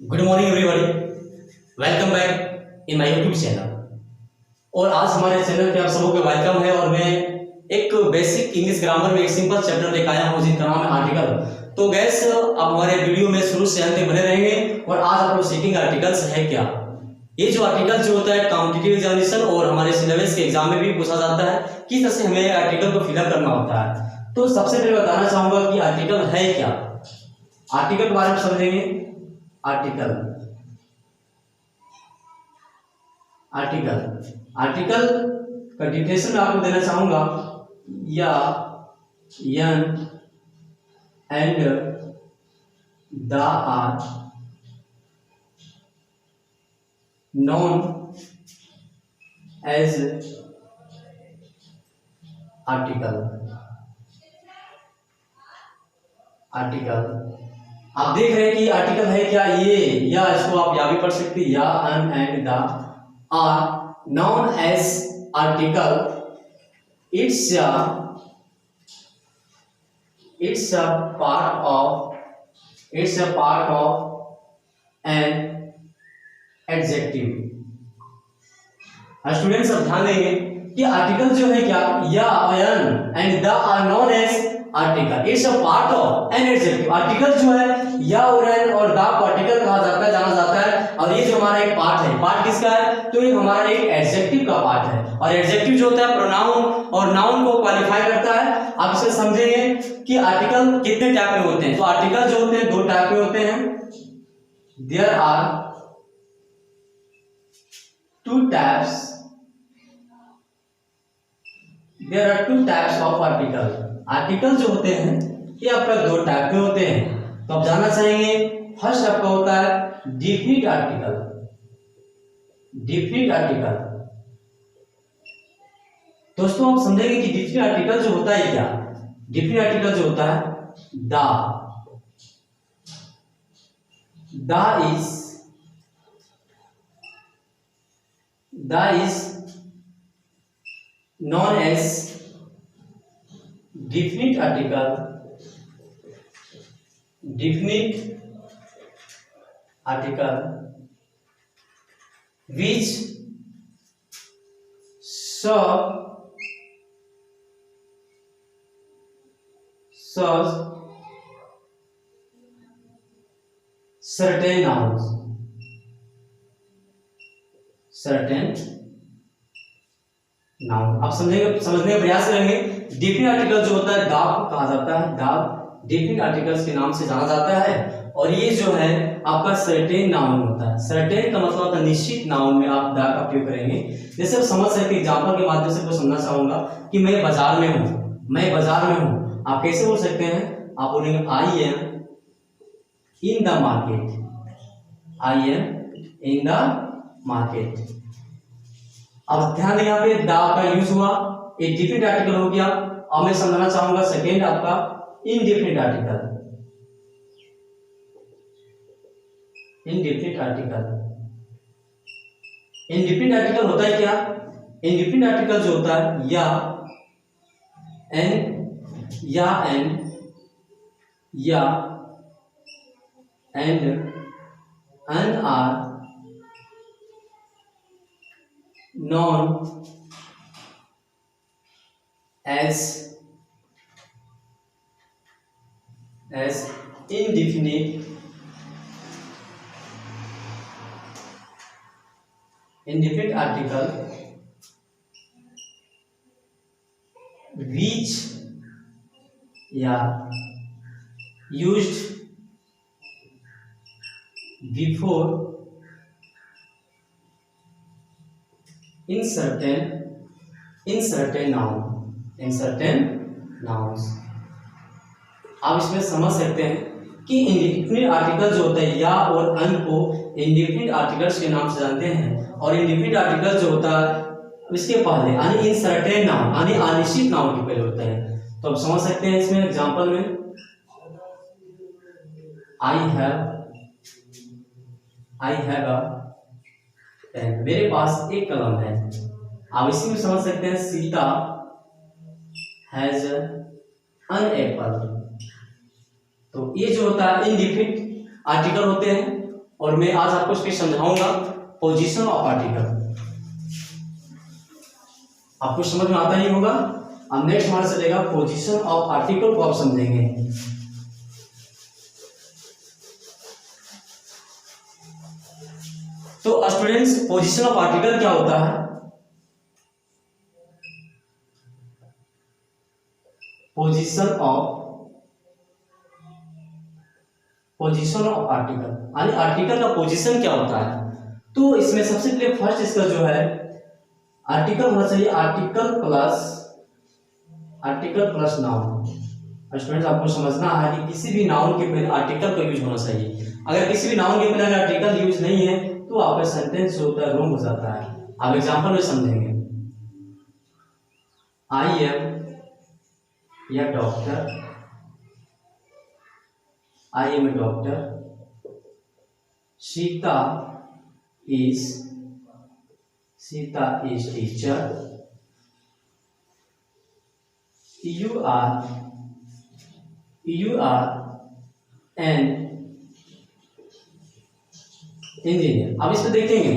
Good morning everybody, welcome back in my YouTube channel. और आज हमारे चैनल पे आप सबको वेलकम है। और मैं एक बेसिक इंग्लिश ग्रामर में एक सिंपल चैप्टर लेकर आया हूँ जिसका नाम है आर्टिकल। तो गैस आप हमारे वीडियो में शुरू से अंत तक बने रहेंगे। और आज आप लोग सीखेंगे आर्टिकल्स है क्या। ये जो आर्टिकल जो होता है कॉम्पिटिटिव एग्जामिनेशन और हमारे सिलेबस के एग्जाम में भी पूछा जाता है किस तरह से हमें आर्टिकल को फिलअप करना होता है। तो सबसे पहले बताना चाहूंगा कि आर्टिकल है क्या। आर्टिकल के बारे में समझेंगे। आर्टिकल आर्टिकल का डिफिनेशन आपको देना चाहूंगा। A an and the are known as article. आप देख रहे हैं कि आर्टिकल है क्या ये, या इसको आप या भी पढ़ सकते हैं, a an and the are known as article. इट्स a part of an adjective। Students अब ध्यान देंगे कि आर्टिकल जो है क्या, a an and the are known as article. It's a part of an adjective. Article जो है या और एन और द पार्टिकल कहा जाता है, जाना जाता है। और ये जो हमारा एक पार्ट है, पार्ट किसका है, तो ये हमारा एक एडजेक्टिव का पार्ट है। और एडजेक्टिव जो होता है प्रोनाउन और नाउन को क्वालिफाई करता है। आप इसे समझेंगे कि आर्टिकल कितने टाइप में होते हैं। तो आर्टिकल जो होते हैं दो टाइप में होते हैं। There are two types of article. Article जो होते हैं ये आपका दो टाइप में होते हैं। तो आप जानना चाहेंगे, फर्स्ट आपका होता है डिफिनिट आर्टिकल। दोस्तों आप समझेंगे कि डिफिनिट आर्टिकल जो होता है क्या। डिफिनिट आर्टिकल जो होता है the is known as definite article which serves certain nouns। आप समझने का प्रयास करेंगे। डिफिनिट आर्टिकल जो होता है द कहा जाता है। द डिफिनिट आर्टिकल्स के नाम से जाना जाता है। और ये जो है आपका सर्टेन नाउन होता है। सर्टेन का मतलब होता है निश्चित नाउन में आप द का प्रयोग करेंगे। जैसे आप समझ सकते हैं, एग्जांपल के माध्यम से समझना चाहूंगा कि मैं बाजार में हूँ। आप कैसे बोल सकते हैं, आप बोलेंगे I am in the market. अब ध्यान दें, यहाँ पे द का यूज हुआ, एक डिफिनिट आर्टिकल हो गया। अब मैं समझाना चाहूंगा सेकेंड आपका इनडेफिनिट आर्टिकल। इनडेफिनिट आर्टिकल होता है क्या। इनडेफिनिट आर्टिकल जो होता है a and are known as indefinite article which used before in certain nouns। आप इसमें समझ सकते हैं कि इंडेफिनिट आर्टिकल जो होता है या और अन को इंडेफिनिट आर्टिकल्स के नाम से जानते हैं। और इंडेफिनिट आर्टिकल जो होता है इसके पहले यानी इन सर्टेन नाउन यानी अनिश्चित नाउन के पहले होता है। तो आप समझ सकते हैं इसमें एग्जांपल में आई हैव अ पेन, मेरे पास एक कलम है। आप इसी में समझ सकते हैं सीता हैज एन एप्पल। तो ये जो होता है इनडिफिनिट आर्टिकल होते हैं और मैं आज आपको इसके समझाऊंगा पोजीशन ऑफ आर्टिकल। आपको समझ में आता ही होगा। अब नेक्स्ट हमारा चलेगा पोजीशन ऑफ आर्टिकल को आप समझेंगे। तो स्टूडेंट्स, पोजीशन ऑफ आर्टिकल क्या होता है? पोजीशन ऑफ आर्टिकल यानी आर्टिकल का पोजीशन क्या होता है। तो इसमें सबसे पहले फर्स्ट इसका जो है आर्टिकल होना चाहिए आर्टिकल प्लस नाउन। स्टूडेंट्स, आपको समझना है कि किसी भी नाउन के पहले आर्टिकल का यूज होना चाहिए। अगर किसी भी नाउन के पहले आर्टिकल यूज नहीं है तो आपका सेंटेंस जो होता है रॉन्ग हो जाता है। आप एग्जांपल में समझेंगे। I am a doctor, I am a doctor, Sita is teacher, you are an engineer. अब इसमें देखेंगे,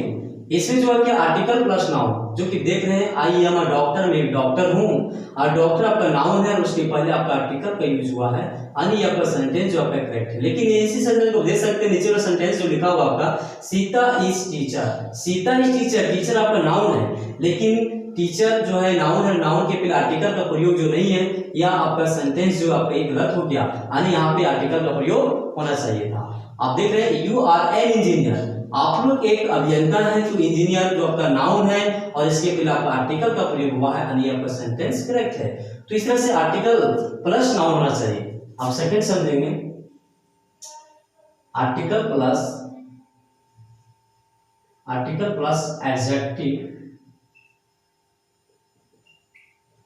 इसमें जो है क्या आर्टिकल प्लस नाउन, जो कि देख रहे हैं आई एम अ डॉक्टर, मैं एक डॉक्टर हूँ, और डॉक्टर आपका नाउन है और उसके पहले आपका आर्टिकल का यूज हुआ है, यानी आपका सेंटेंस जो आपका करेक्ट है। लेकिन इसी सेंटेंस को देख सकते हैं, नीचे वाला सेंटेंस जो लिखा हुआ आपका Sita is teacher, Sita is teacher, teacher आपका नाउन है, लेकिन टीचर जो है नाउन है, नाउन के पहले आर्टिकल का प्रयोग जो नहीं है, या आपका सेंटेंस जो आपका एक गलत हो गया, यानी यहाँ पे आर्टिकल का प्रयोग होना चाहिए था। आप देख रहे हैं यू आर एन इंजीनियर, आप लोग एक अभियंता है, तो इंजीनियर जो आपका नाउन है और इसके पहले आपका आर्टिकल का प्रयोग हुआ है, यानी आपका सेंटेंस करेक्ट है। तो इस तरह से आर्टिकल प्लस नाउन होना चाहिए। आप सेकंड समझेंगे, article plus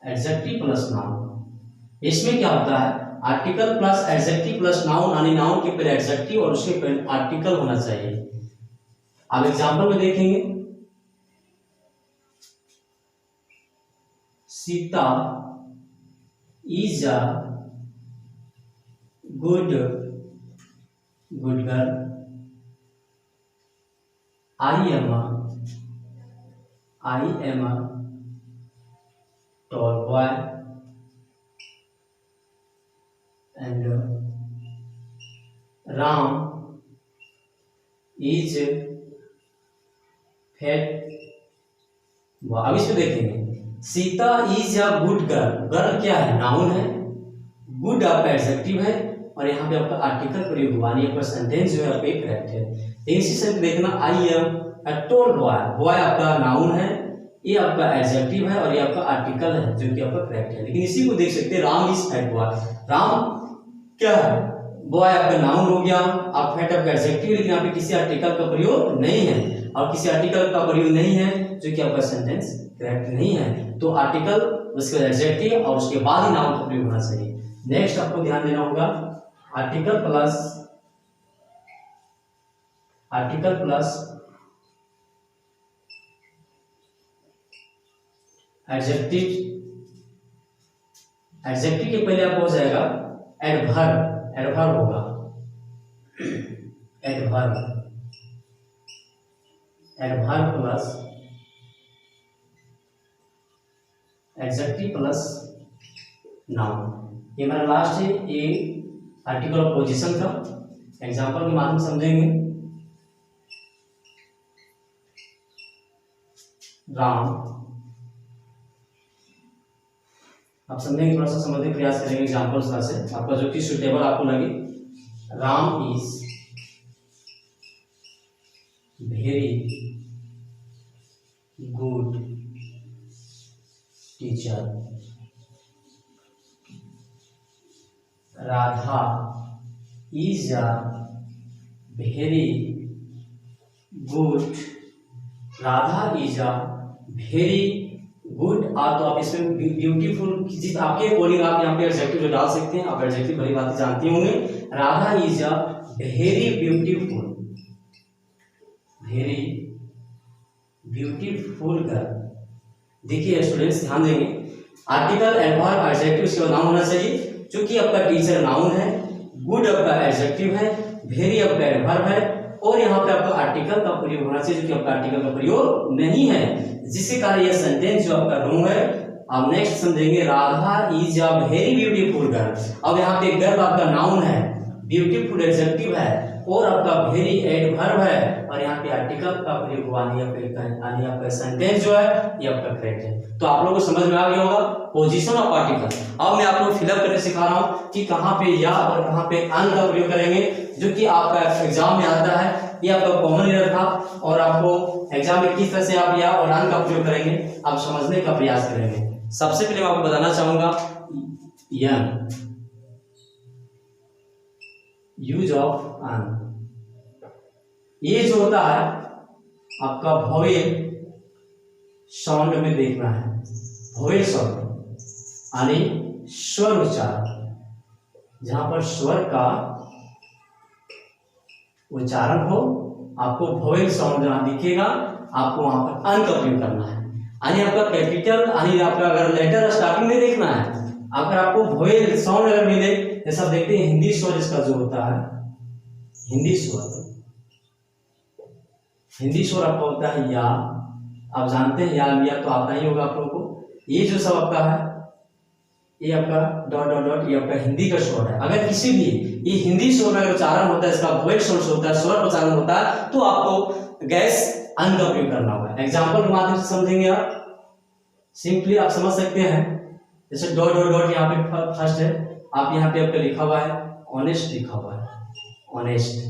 adjective plus noun. इसमें क्या होता है, article plus adjective plus noun, यानी नाउन के पहले एडजेक्टिव और उसके पहले आर्टिकल होना चाहिए। आप एग्जांपल में देखेंगे, Sita is a good girl, I am a tall boy, and Ram is fat boy। अब इसको देखेंगे, Sita is a good girl, girl क्या है, नाउन है, गुड आपका एडजेक्टिव है, और यहाँ पे आपका आर्टिकल प्रयोग हुआ, यानी आपका सेंटेंस जो है आपका करेक्ट है। इसी से देखना, I am a tall boy, boy आपका नाउन है, ये आपका एडजेक्टिव है और ये आपका आर्टिकल है जो कि आपका करेक्ट है। लेकिन इसी को देख सकते हैं, Ram is fat boy, Ram क्या है, बॉय आपका नाउन हो गया, आप फैट आपका एडजेक्टिव, लेकिन यहाँ पे किसी आर्टिकल का प्रयोग नहीं है, और किसी आर्टिकल का प्रयोग नहीं है जो कि आपका सेंटेंस करेक्ट नहीं है। तो आर्टिकल, उसके एडजेक्टिव और उसके बाद ही नाउन का प्रयोग होना चाहिए। नेक्स्ट आपको ध्यान देना होगा, आर्टिकल प्लस एडजेक्टिव के पहले आपको हो जाएगा एडवर्ब होगा, adverb plus adjective plus noun. ये हमारा लास्ट है, ये आर्टिकल ऑफ पोजीशन का एग्जांपल के माध्यम समझेंगे। राम, आप समझेंगे, थोड़ा सा समझने का प्रयास करेंगे एग्जांपल से, आपका जो कि सुटेबल आपको लगे। Ram is very good teacher, Radha is a very good, Radha is a very good. तो आप इसमें ब्यूटीफुल जिस आपके अकॉर्डिंग आप यहाँ पे एडजेक्टिव जो डाल सकते हैं, आप एडजेक्टिव भली बातें जानती होंगे। Radha is a very beautiful girl. देखिए स्टूडेंट्स, ध्यान देंगे, आर्टिकल, एडवर्ब, एडजेक्टिव, इसके बाद नाउन होना चाहिए, क्योंकि आपका टीचर नाउन है, गुड आपका एडजेक्टिव है, वेरी आपका एडवर्ब है, और यहाँ पे आर्टिकल का प्रयोग होना चाहिए, जो कि आपका आर्टिकल का प्रयोग नहीं है, जिसके कारण यह सेंटेंस जो आपका रॉन्ग है। अब नेक्स्ट समझेंगे, Radha is a very beautiful girl. अब यहाँ पे गर्ल आपका नाउन है, ब्यूटीफुल एडजेक्टिव है, और आपका वेरी एडवर्ब है, और यहाँ पे आर्टिकल का प्रयोग हुआ नहीं, आपका सेंटेंस जो है ये आपका करेक्ट है। तो आप लोगों को समझ में आ गया होगा पोजीशन ऑफ आर्टिकल। अब मैं आप लोग फिलअप करके सिखा रहा हूँ कि कहाँ पे या और कहाँ पे अन का प्रयोग करेंगे, जो कि आपका एग्जाम में आता है। ये आपका कॉमन एरर था, और आपको एग्जाम में किस तरह से आप या और अन का प्रयोग करेंगे आप समझने का प्रयास करेंगे। सबसे पहले मैं आपको बताना चाहूंगा यूज ऑफ अन। ये जो होता है आपका वोवेल साउंड में देखना है, वोवेल साउंड यानी स्वर उच्चारण, जहां पर स्वर का उच्चारण हो आपको वोवेल साउंड जहां दिखेगा आपको वहां पर अन का प्रयोग करना है। यानी आपका कैपिटल यानी आपका अगर लेटर स्टार्टिंग में देखना है, अगर आपको वोवेल साउंड अगर मिले, जैसा देखते हैं हिंदी स्वर इसका जो होता है, हिंदी स्वर आपका होता है या, आप जानते हैं या तो आता ही होगा आप लोगों को। ये जो सब आपका है ये आपका डॉट डॉट डॉट, ये आपका हिंदी का स्वर है। अगर किसी भी ये हिंदी स्वर में अगर उच्चारण होता है, इसका वोवेल साउंड होता है, स्वर उच्चारण होता है, तो आपको गैस अन का उपयोग करना होगा। एग्जाम्पल के माध्यम से समझेंगे आप, सिंपली आप समझ सकते हैं। जैसे डॉट डॉट डॉट यहाँ पे फर्स्ट है, आप यहाँ पे आपका लिखा हुआ है ऑनेस्ट, लिखा हुआ है ऑनेस्ट,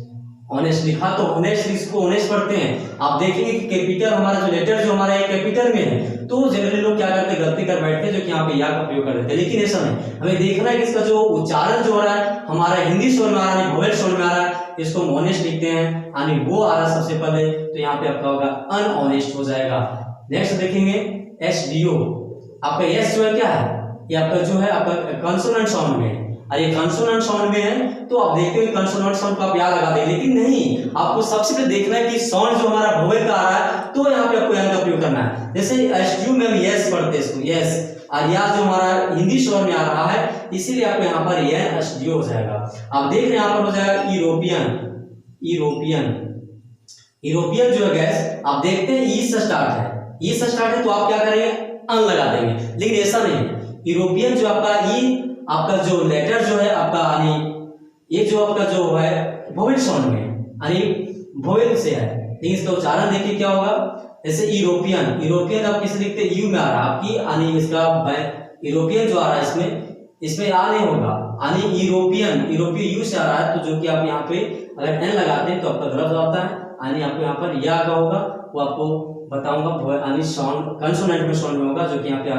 ऑनेस्ट लिखा तो ऑनेस्ट, इसको ऑनेस्ट पढ़ते हैं। आप देखेंगे कि कैपिटल हमारा जो लेटर जो हमारा कैपिटल में है, तो जनरली लोग क्या करते हैं, गलती कर बैठते हैं, जो कि यहाँ पे या का प्रयोग कर देते हैं। लेकिन ऐसा नहीं, हमें देखना है कि इसका जो उच्चारण जो हो रहा है हमारा हिंदी स्वर में आ रहा है, वोवेल स्वर में आ रहा है, इसको ऑनेस्ट लिखते हैं, यानी वो आ रहा है सबसे पहले, तो यहाँ पे आपका होगा अनऑनेस्ट हो जाएगा। नेक्स्ट देखेंगे एसडीओ, आपका एस जो है क्या है, ये आपका जो है आपका कंसोनेंट साउंड में है, और ये कंसोनेंट साउंड में है, तो आप देखते हो कंसोनेंट साउंड को आप याद लगा देंगे। लेकिन नहीं, आपको सबसे पहले देखना है कि साउंड जो हमारा वोवेल का आ रहा है, तो यहाँ पे आपको एन का प्रयोग करना है। जैसे एसडीओ में हम यस पढ़ते हैं इसको, यस, और या जो हमारा हिंदी स्वर में आ रहा है, इसीलिए आपको यहाँ पर एन एसडीओ हो जाएगा। आप देख रहे हैं यहाँ पर हो जाएगा यूरोपियन, यूरोपियन, यूरोपियन जो है गैस, आप देखते हैं ई से स्टार्ट है, ई से स्टार्ट है, तो आप क्या करेंगे अन लगा देंगे। लेकिन ऐसा नहीं, यूरोपियन जो आपका ई, आपका जो लेटर जो है आपका, यानी ये जो आपका जो है वोवेल साउंड में, यानी वोवेल से है, लेकिन इसका उच्चारण देखिए क्या होगा। जैसे यूरोपियन, यूरोपियन आप किसे लिखते हैं, यू में आ रहा है आपकी, यानी इसका यूरोपियन जो आ रहा है इसमें आ नहीं होगा, यानी यूरोपियन, यूरोपीय यू से आ रहा है, तो जो कि आप यहाँ पे अगर एन लगाते हैं तो आपका गलत होता है, यानी आपको यहाँ पर या का होगा, वो आपको बताऊंगा, यानी साउंड कंसोनेंट में साउंड में होगा, जो कि यहाँ पे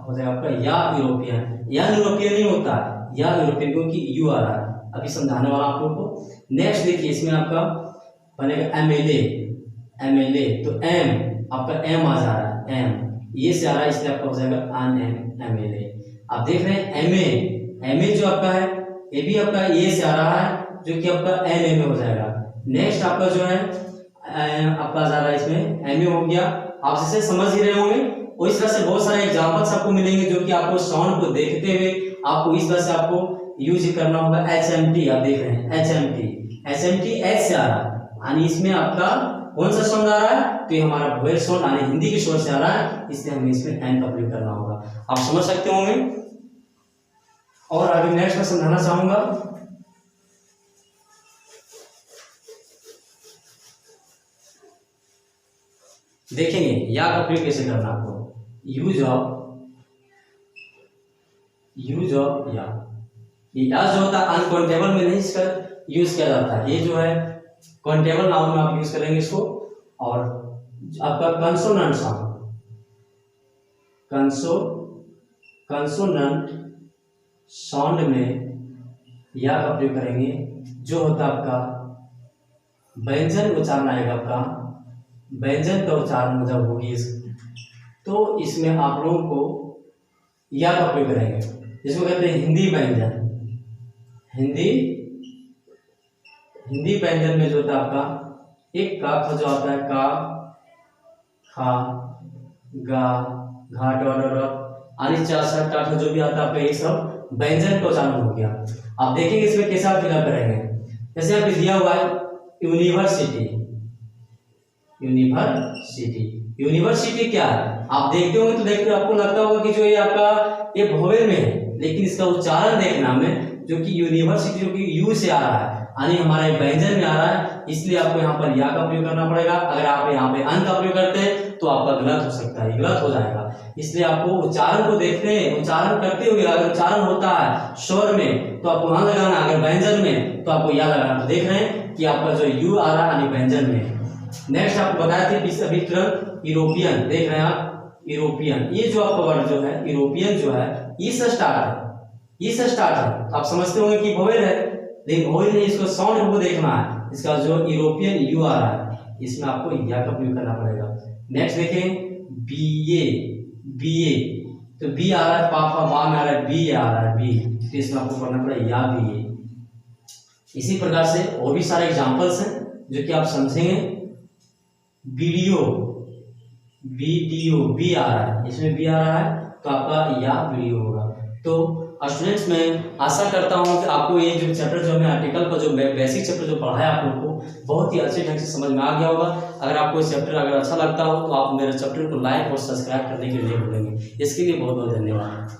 हो जाएगा आपका या यूरोपियन। या यूरोपियन नहीं होता है, या यूरोपियन क्योंकि यू आ रहा है, अभी समझाने वाला आप लोगों को। नेक्स्ट देखिए, इसमें आपका बनेगा एमएलए, एमएलए, तो एम आपका एम आ जा रहा है, एम ये से आ रहा है, इसलिए आपका हो जाएगा अन एम, एमएलए। आप देख रहे हैं एमए, एमए जो आपका है ये भी आपका ए से आ रहा है, जो कि आपका एम में हो जाएगा। नेक्स्ट आपका जो है आपका जा रहा है, इसमें एमए हो गया। आप जैसे समझ ही रहे होंगे, और इस तरह से बहुत सारे एग्जांपल्स आपको मिलेंगे, जो कि आपको साउंड को देखते हुए आपको इस तरह से आपको यूज करना होगा। एचएमटी, आप देख रहे हैं एचएमटी, एचएमटी एच से आ रहा है, यानी इसमें आपका कौन सा साउंड आ रहा है, तो ये हमारा वोवेल साउंड यानी हिंदी के स्वर से आ रहा है, इसलिए हमें इसमें एन का प्रयोग करना होगा। आप समझ सकते होंगे। और आगे नेक्स्ट में समझाना चाहूंगा, देखेंगे या का प्रयोग कैसे करना आपको। यूज ऑफ या, ये या जो होता है अनकाउंटेबल में नहीं इसका यूज किया जाता है, ये जो है काउंटेबल नाउन में आप यूज करेंगे इसको। और आपका कंसोनेंट साउंड, कंसोनेंट साउंड में या का प्रयोग करेंगे, जो होता है आपका व्यंजन उच्चारण आएगा, आपका व्यंजन का उच्चारण जब होगी तो इसमें आप लोगों को या का प्रयोग करेंगे, जिसको कहते हैं हिंदी व्यंजन। हिंदी व्यंजन में जो होता है आपका एक का जो आता है, का, खा, गा, घा, डॉ, यानी 4-7 जो भी आता है आपका, ये सब व्यंजन का उच्चारण हो गया। आप देखेंगे इसमें कैसे आप फिलअप करेंगे। जैसे यहाँ पे दिया हुआ है यूनिवर्सिटी, यूनिवर्सिटी। यूनिवर्सिटी क्या है आप देखते होंगे तो देखते आपको लगता होगा कि जो ये आपका ये वोवेल में है, लेकिन इसका उच्चारण देखना हमें जो कि यूनिवर्सिटी जो कि यू से आ रहा है यानी हमारे व्यंजन में आ रहा है, इसलिए आपको यहाँ पर या का प्रयोग करना पड़ेगा। अगर आप यहाँ पे अन का प्रयोग करते हैं तो आपका गलत हो सकता है, गलत हो जाएगा। इसलिए आपको उच्चारण को देखते हैं, उच्चारण करते हुए अगर उच्चारण होता है स्वर में तो आपको वहां लगाना, अगर व्यंजन में तो आपको या लगाना। तो देख रहे हैं कि आपका जो यू आ रहा है यानी व्यंजन में। नेक्स्ट आपको बताया था अभी तुरंत यूरोपियन, देख रहे हैं आप यूरोपियन, ये जो आपका वर्ड जो है यूरोपियन जो है ई से स्टार्ट है, ई से स्टार्ट है। आप समझते होंगे कि वोवेल है, लेकिन वोवेल नहीं, इसको साउंड को देखना है। इसका जो यूरोपियन यू आ रहा है इसमें आपको या का प्रयोग करना पड़ेगा। नेक्स्ट देखें बीए, बीए तो बी आ रहा है, पापा बा में आ रहा है, बी आ रहा है, बी तो इसमें आपको पढ़ना पड़ेगा या बीए। इसी प्रकार से और भी सारे एग्जांपल्स हैं जो कि आप समझेंगे। वीडियो, वीडियो बी आ रहा है, इसमें बी आ रहा है तो आपका या वीडियो होगा। तो स्टूडेंट्स मैं आशा करता हूं कि आपको ये जो चैप्टर जो है आर्टिकल का जो बेसिक चैप्टर जो पढ़ा है आप लोग को बहुत ही अच्छे ढंग से समझ में आ गया होगा। अगर आपको इस चैप्टर अगर अच्छा लगता हो तो आप मेरे चैप्टर को लाइक और सब्सक्राइब करने के लिए भूलेंगे। इसके लिए बहुत बहुत धन्यवाद।